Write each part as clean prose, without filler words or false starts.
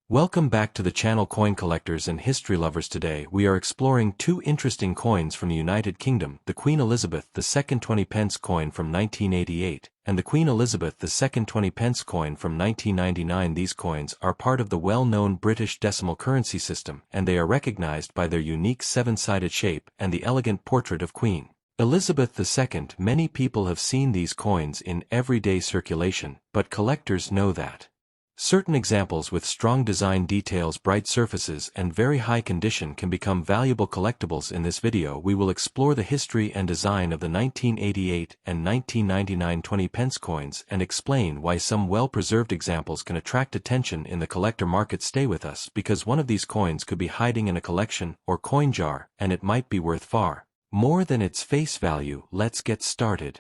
Welcome back to the channel Coin Collectors and History Lovers. Today we are exploring two interesting coins from the United Kingdom, the Queen Elizabeth II 20 pence coin from 1988, and the Queen Elizabeth II 20 pence coin from 1999. These coins are part of the well-known British decimal currency system, and they are recognized by their unique seven-sided shape and the elegant portrait of Queen Elizabeth II. Many people have seen these coins in everyday circulation, but collectors know that certain examples with strong design details, bright surfaces, and very high condition can become valuable collectibles. In this video we will explore the history and design of the 1988 and 1999 20 pence coins and explain why some well-preserved examples can attract attention in the collector market. Stay with us because one of these coins could be hiding in a collection or coin jar, and it might be worth far more than its face value. Let's get started.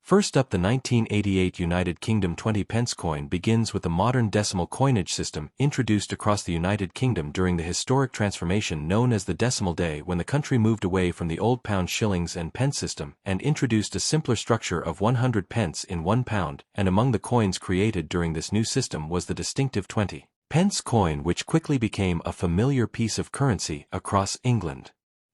First up, the 1988 United Kingdom 20 pence coin begins with the modern decimal coinage system introduced across the United Kingdom during the historic transformation known as the Decimal Day, when the country moved away from the old pound, shillings and pence system and introduced a simpler structure of 100 pence in £1, and among the coins created during this new system was the distinctive 20 pence coin, which quickly became a familiar piece of currency across England,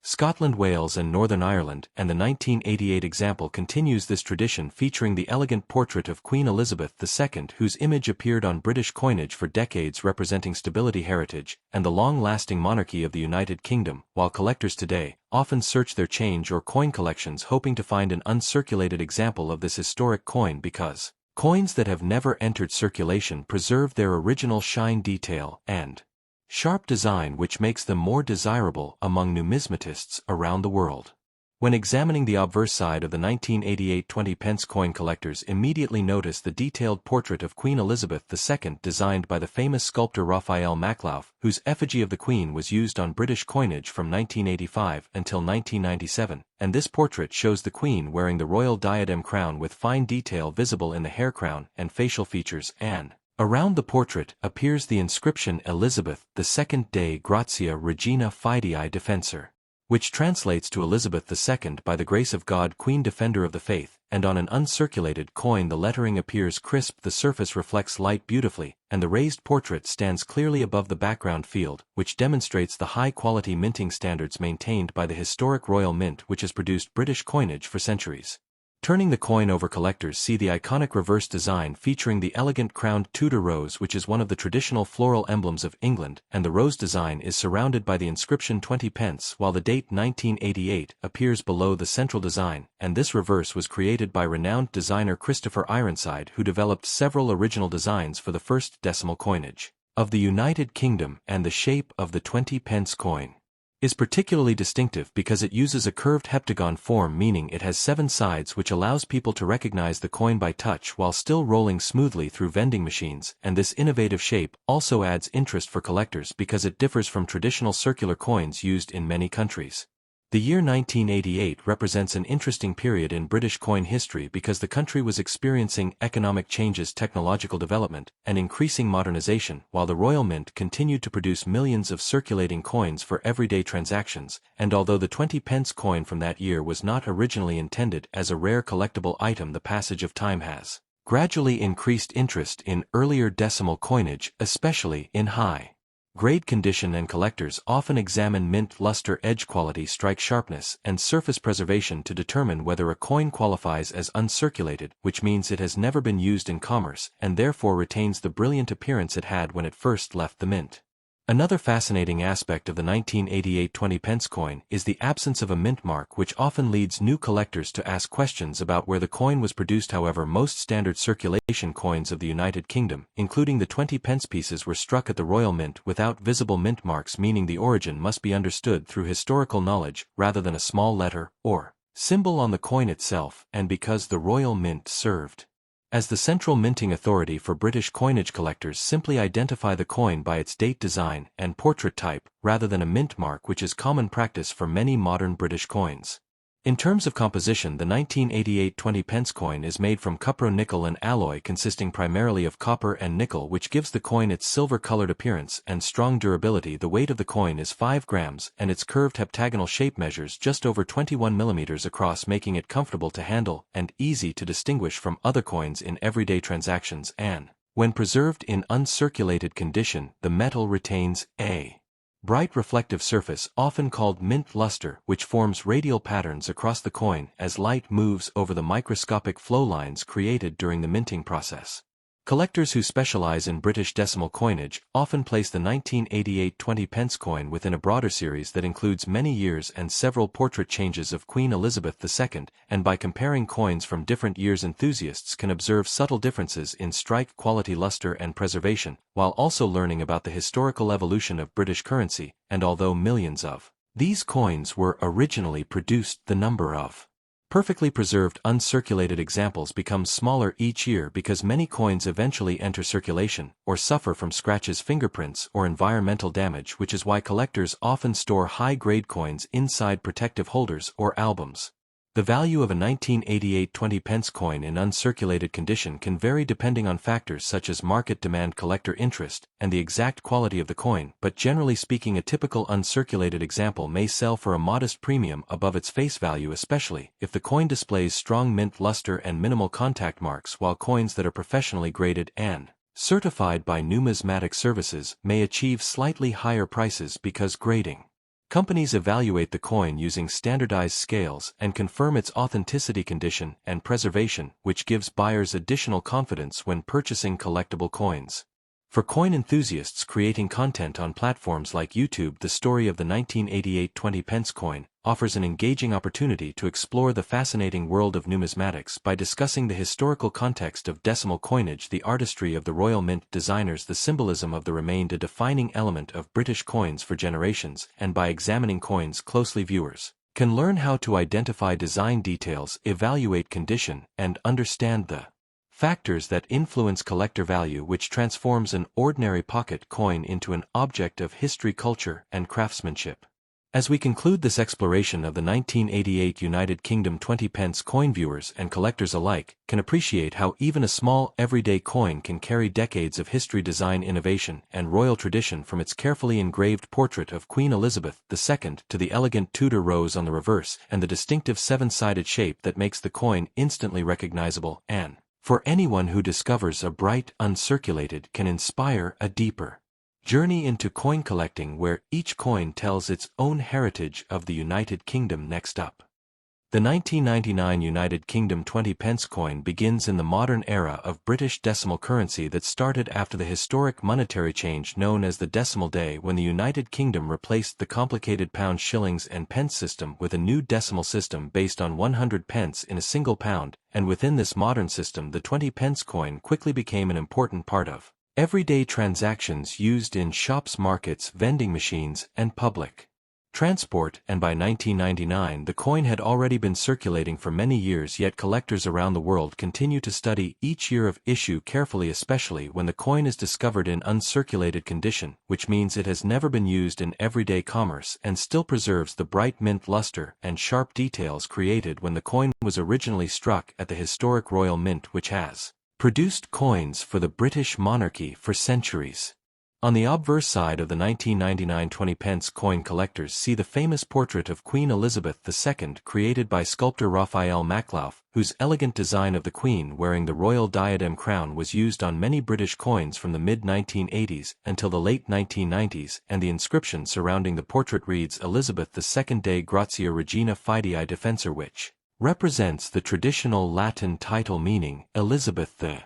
Scotland, Wales and Northern Ireland, and the 1988 example continues this tradition, featuring the elegant portrait of Queen Elizabeth II, whose image appeared on British coinage for decades, representing stability, heritage, and the long-lasting monarchy of the United Kingdom, while collectors today often search their change or coin collections hoping to find an uncirculated example of this historic coin, because coins that have never entered circulation preserve their original shine, detail, and sharp design, which makes them more desirable among numismatists around the world. When examining the obverse side of the 1988 20 pence coin, collectors immediately notice the detailed portrait of Queen Elizabeth II designed by the famous sculptor Raphael Maklauf, whose effigy of the Queen was used on British coinage from 1985 until 1997, and this portrait shows the Queen wearing the royal diadem crown with fine detail visible in the hair crown and facial features, and around the portrait appears the inscription Elizabeth II Dei Gratia Regina Fidei Defensor, which translates to Elizabeth II by the grace of God, Queen Defender of the Faith, and on an uncirculated coin the lettering appears crisp, the surface reflects light beautifully, and the raised portrait stands clearly above the background field, which demonstrates the high-quality minting standards maintained by the historic Royal Mint, which has produced British coinage for centuries. Turning the coin over, collectors see the iconic reverse design featuring the elegant crowned Tudor rose, which is one of the traditional floral emblems of England, and the rose design is surrounded by the inscription 20 pence, while the date 1988 appears below the central design, and this reverse was created by renowned designer Christopher Ironside, who developed several original designs for the first decimal coinage of the United Kingdom. And the shape of the 20 pence coin is particularly distinctive because it uses a curved heptagon form, meaning it has 7 sides, which allows people to recognize the coin by touch while still rolling smoothly through vending machines. And this innovative shape also adds interest for collectors because it differs from traditional circular coins used in many countries. The year 1988 represents an interesting period in British coin history because the country was experiencing economic changes, technological development, and increasing modernization, while the Royal Mint continued to produce millions of circulating coins for everyday transactions. And although the 20 pence coin from that year was not originally intended as a rare collectible item, the passage of time has gradually increased interest in earlier decimal coinage, especially in high-grade condition, and collectors often examine mint, luster, edge quality, strike sharpness, and surface preservation to determine whether a coin qualifies as uncirculated, which means it has never been used in commerce, and therefore retains the brilliant appearance it had when it first left the mint. Another fascinating aspect of the 1988 20 pence coin is the absence of a mint mark, which often leads new collectors to ask questions about where the coin was produced. However, most standard circulation coins of the United Kingdom, including the 20 pence pieces, were struck at the Royal Mint without visible mint marks, meaning the origin must be understood through historical knowledge rather than a small letter or symbol on the coin itself. And because the Royal Mint served as the central minting authority for British coinage, collectors simply identify the coin by its date, design, and portrait type, rather than a mint mark, which is common practice for many modern British coins. In terms of composition, the 1988 20 pence coin is made from cupro-nickel, an alloy consisting primarily of copper and nickel, which gives the coin its silver-colored appearance and strong durability. The weight of the coin is 5 grams, and its curved heptagonal shape measures just over 21 millimeters across, making it comfortable to handle and easy to distinguish from other coins in everyday transactions. And When preserved in uncirculated condition, the metal retains a bright reflective surface often called mint luster, which forms radial patterns across the coin as light moves over the microscopic flow lines created during the minting process. Collectors who specialize in British decimal coinage often place the 1988 20p coin within a broader series that includes many years and several portrait changes of Queen Elizabeth II, and by comparing coins from different years enthusiasts can observe subtle differences in strike quality, luster and preservation, while also learning about the historical evolution of British currency, and although millions of these coins were originally produced, the number of perfectly preserved uncirculated examples becomes smaller each year because many coins eventually enter circulation or suffer from scratches, fingerprints, or environmental damage, which is why collectors often store high-grade coins inside protective holders or albums. The value of a 1988 20p coin in uncirculated condition can vary depending on factors such as market demand, collector interest, and the exact quality of the coin, but generally speaking a typical uncirculated example may sell for a modest premium above its face value, especially if the coin displays strong mint luster and minimal contact marks, while coins that are professionally graded and certified by numismatic services may achieve slightly higher prices because grading companies evaluate the coin using standardized scales and confirm its authenticity, condition, and preservation, which gives buyers additional confidence when purchasing collectible coins. For coin enthusiasts creating content on platforms like YouTube, the story of the 1988 20p coin offers an engaging opportunity to explore the fascinating world of numismatics by discussing the historical context of decimal coinage, the artistry of the Royal Mint designers, the symbolism of the remained a defining element of British coins for generations, and by examining coins closely, viewers can learn how to identify design details, evaluate condition, and understand the factors that influence collector value, which transforms an ordinary pocket coin into an object of history, culture, and craftsmanship. As we conclude this exploration of the 1988 United Kingdom 20p coin, viewers and collectors alike can appreciate how even a small, everyday coin can carry decades of history, design, innovation, and royal tradition, from its carefully engraved portrait of Queen Elizabeth II to the elegant Tudor rose on the reverse and the distinctive seven-sided shape that makes the coin instantly recognizable, and for anyone who discovers a bright uncirculated can inspire a deeper journey into coin collecting, where each coin tells its own heritage of the United Kingdom. Next up, the 1999 United Kingdom 20p coin begins in the modern era of British decimal currency that started after the historic monetary change known as the Decimal Day, when the United Kingdom replaced the complicated pound, shillings, and pence system with a new decimal system based on 100 pence in a single pound, and within this modern system the 20p coin quickly became an important part of everyday transactions used in shops, markets, vending machines, and public transport, and by 1999 the coin had already been circulating for many years, yet collectors around the world continue to study each year of issue carefully, especially when the coin is discovered in uncirculated condition, which means it has never been used in everyday commerce and still preserves the bright mint luster and sharp details created when the coin was originally struck at the historic Royal Mint, which has produced coins for the British monarchy for centuries. On the obverse side of the 1999 20p coin, collectors see the famous portrait of Queen Elizabeth II created by sculptor Raphael Maclouf, whose elegant design of the Queen wearing the royal diadem crown was used on many British coins from the mid-1980s until the late 1990s, and the inscription surrounding the portrait reads Elizabeth II Dei Gratia Regina Fidei Defensor, which represents the traditional Latin title meaning Elizabeth II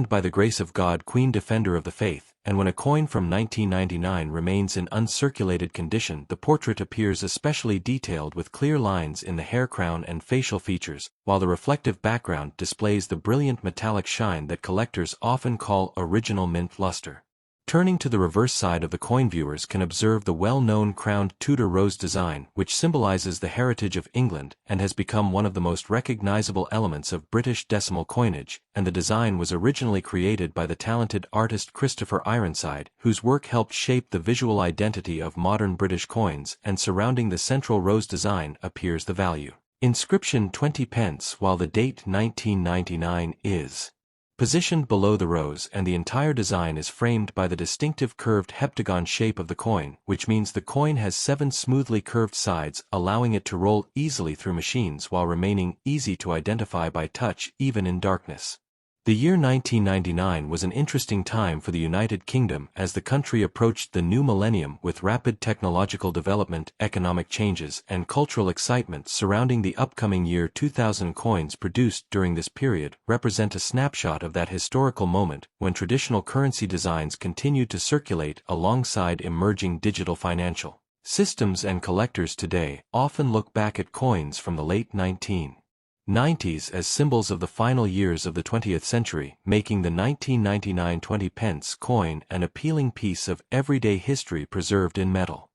by the grace of God, Queen Defender of the Faith, and when a coin from 1999 remains in uncirculated condition, the portrait appears especially detailed with clear lines in the hair, crown, and facial features, while the reflective background displays the brilliant metallic shine that collectors often call original mint luster. Turning to the reverse side of the coin, viewers can observe the well-known crowned Tudor rose design, which symbolizes the heritage of England and has become one of the most recognizable elements of British decimal coinage, and the design was originally created by the talented artist Christopher Ironside, whose work helped shape the visual identity of modern British coins, and surrounding the central rose design appears the value inscription 20p, while the date 1999 is positioned below the rose, and the entire design is framed by the distinctive curved heptagon shape of the coin, which means the coin has 7 smoothly curved sides, allowing it to roll easily through machines while remaining easy to identify by touch even in darkness. The year 1999 was an interesting time for the United Kingdom as the country approached the new millennium with rapid technological development, economic changes, and cultural excitement surrounding the upcoming year 2000. Coins produced during this period represent a snapshot of that historical moment when traditional currency designs continued to circulate alongside emerging digital financial systems, and collectors today often look back at coins from the late 1990s as symbols of the final years of the 20th century, making the 1999 20p coin an appealing piece of everyday history preserved in metal.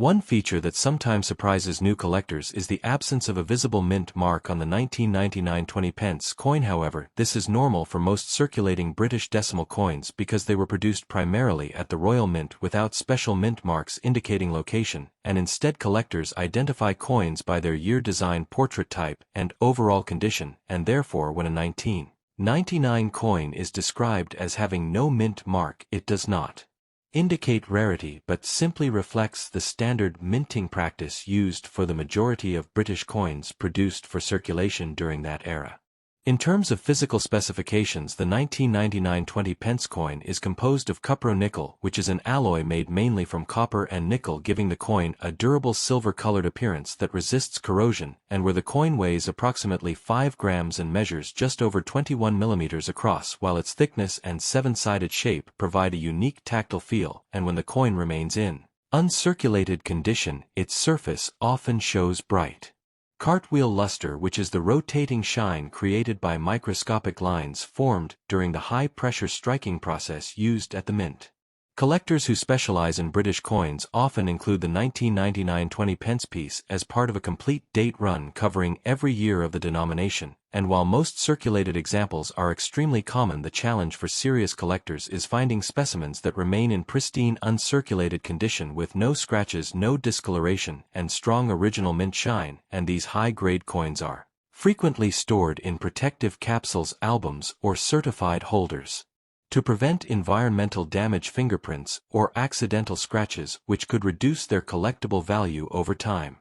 One feature that sometimes surprises new collectors is the absence of a visible mint mark on the 1999 20p coin. However, this is normal for most circulating British decimal coins because they were produced primarily at the Royal Mint without special mint marks indicating location, and instead collectors identify coins by their year, design, portrait type, and overall condition, and therefore when a 1999 coin is described as having no mint mark, it does not indicate rarity but simply reflects the standard minting practice used for the majority of British coins produced for circulation during that era. In terms of physical specifications, the 1999 20p coin is composed of cupro-nickel, which is an alloy made mainly from copper and nickel, giving the coin a durable silver-colored appearance that resists corrosion, and where the coin weighs approximately 5 grams and measures just over 21 millimeters across, while its thickness and seven-sided shape provide a unique tactile feel, and when the coin remains in uncirculated condition, its surface often shows bright cartwheel luster, which is the rotating shine created by microscopic lines formed during the high-pressure striking process used at the mint. Collectors who specialize in British coins often include the 1999 20p piece as part of a complete date run covering every year of the denomination, and while most circulated examples are extremely common, the challenge for serious collectors is finding specimens that remain in pristine uncirculated condition with no scratches, no discoloration, and strong original mint shine, and these high-grade coins are frequently stored in protective capsules, albums, or certified holders to prevent environmental damage, fingerprints, or accidental scratches, which could reduce their collectible value over time.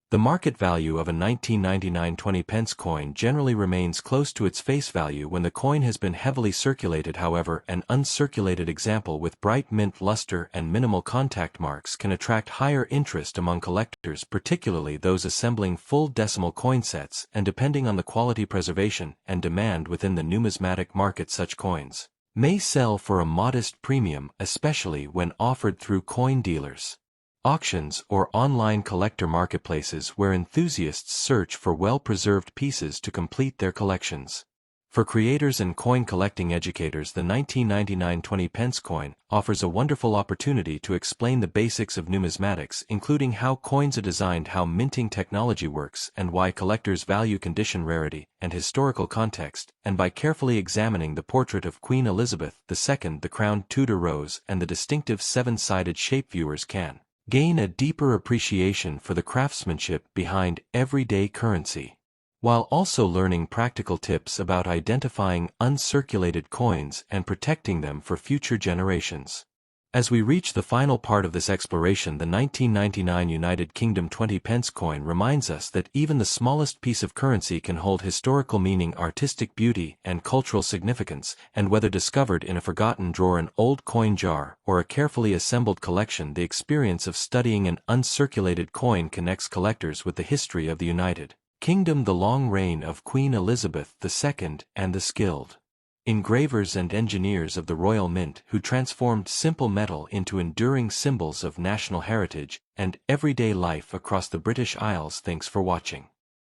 The market value of a 1999 20p coin generally remains close to its face value when the coin has been heavily circulated. However, an uncirculated example with bright mint luster and minimal contact marks can attract higher interest among collectors, particularly those assembling full decimal coin sets, and depending on the quality, preservation, and demand within the numismatic market, such coins may sell for a modest premium, especially when offered through coin dealers, auctions, or online collector marketplaces where enthusiasts search for well-preserved pieces to complete their collections. For creators and coin collecting educators, the 1999 20p coin offers a wonderful opportunity to explain the basics of numismatics, including how coins are designed, how minting technology works, and why collectors value condition, rarity, and historical context, and by carefully examining the portrait of Queen Elizabeth II, the crowned Tudor rose, and the distinctive seven-sided shape, viewers can gain a deeper appreciation for the craftsmanship behind everyday currency, while also learning practical tips about identifying uncirculated coins and protecting them for future generations. As we reach the final part of this exploration, the 1999 United Kingdom 20p coin reminds us that even the smallest piece of currency can hold historical meaning, artistic beauty, and cultural significance, and whether discovered in a forgotten drawer, an old coin jar, or a carefully assembled collection, the experience of studying an uncirculated coin connects collectors with the history of the United Kingdom, the long reign of Queen Elizabeth II, and the skilled engravers and engineers of the Royal Mint who transformed simple metal into enduring symbols of national heritage and everyday life across the British Isles. Thanks for watching.